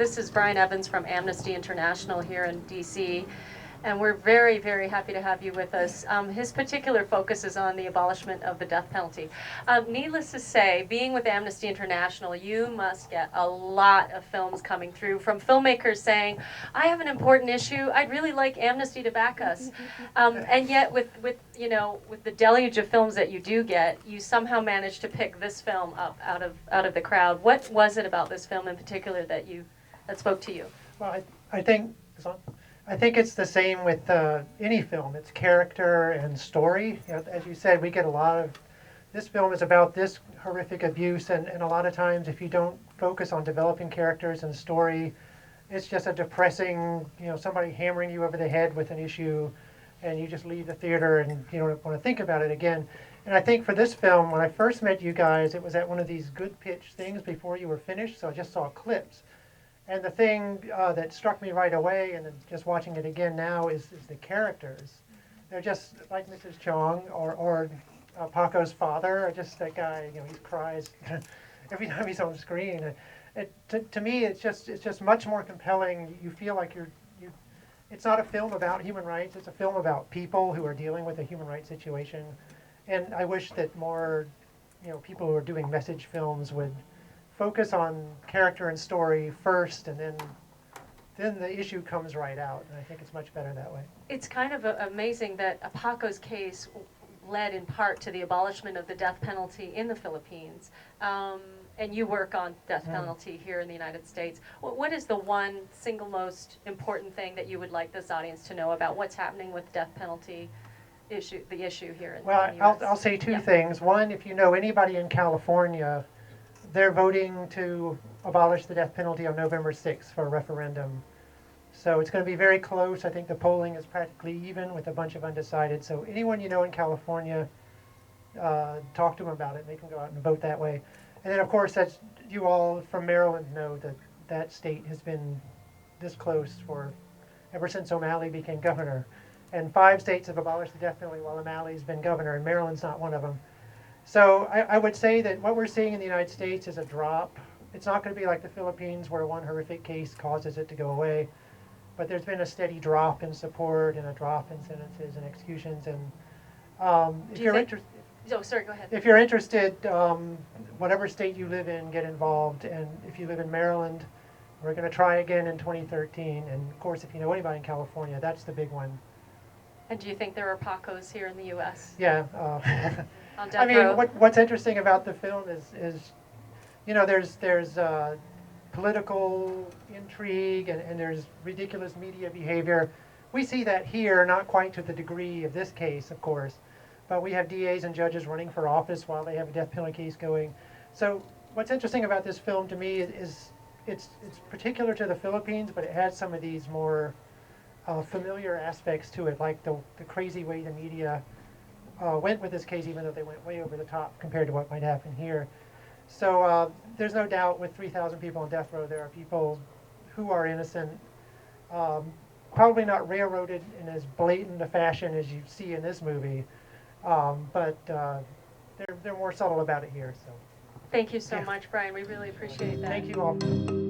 This is Brian Evans from Amnesty International here in D.C., and we're very, very happy to have you with us. His particular focus is on the abolishment of the death penalty. Needless to say, being with Amnesty International, you must get a lot of films coming through from filmmakers saying, I have an important issue, I'd really like Amnesty to back us. And yet with the deluge of films that you do get, you somehow managed to pick this film up out of the crowd. What was it about this film in particular that spoke to you? Well, I think it's the same with any film. It's character and story. As you said, we get a lot of, this film is about this horrific abuse, and a lot of times if you don't focus on developing characters and story, it's just a depressing, somebody hammering you over the head with an issue, and you just leave the theater and you don't want to think about it again. And I think for this film, when I first met you guys, it was at one of these good pitch things before you were finished, so I just saw clips. And the thing that struck me right away, and then just watching it again now, is the characters. They're just like Mrs. Chong or Paco's father, or just that guy. He cries every time he's on screen. To me, it's just much more compelling. You feel like it's not a film about human rights. It's a film about people who are dealing with a human rights situation. And I wish that more, people who are doing message films would focus on character and story first, and then the issue comes right out. And I think it's much better that way. It's kind of amazing that Paco's case led in part to the abolishment of the death penalty in the Philippines. And you work on death penalty here in the United States. What is the one single most important thing that you would like this audience to know about what's happening with death penalty the issue here in the US? I'll say two things. One, if you know anybody in California, they're voting to abolish the death penalty on November 6th for a referendum. So it's going to be very close. I think the polling is practically even with a bunch of undecided. So anyone you know in California, talk to them about it. They can go out and vote that way. And then, of course, as you all from Maryland know, that state has been this close ever since O'Malley became governor. And 5 states have abolished the death penalty while O'Malley's been governor, and Maryland's not one of them. So I would say that what we're seeing in the United States is a drop. It's not going to be like the Philippines where one horrific case causes it to go away. But there's been a steady drop in support and a drop in sentences and executions. And if you're interested, oh, sorry, go ahead. If you're interested, whatever state you live in, get involved. And if you live in Maryland, we're going to try again in 2013. And of course, if you know anybody in California, that's the big one. And do you think there are Pacos here in the U.S.? Yeah. On death I mean, row? what's interesting about the film is there's political intrigue and there's ridiculous media behavior. We see that here, not quite to the degree of this case, of course, but we have DAs and judges running for office while they have a death penalty case going. So what's interesting about this film to me is it's particular to the Philippines, but it has some of these more familiar aspects to it, like the crazy way the media went with this case, even though they went way over the top compared to what might happen here. So there's no doubt with 3,000 people on death row, there are people who are innocent, probably not railroaded in as blatant a fashion as you see in this movie, but they're more subtle about it here. So Thank you so much, Brian. We really appreciate that. Thank you all.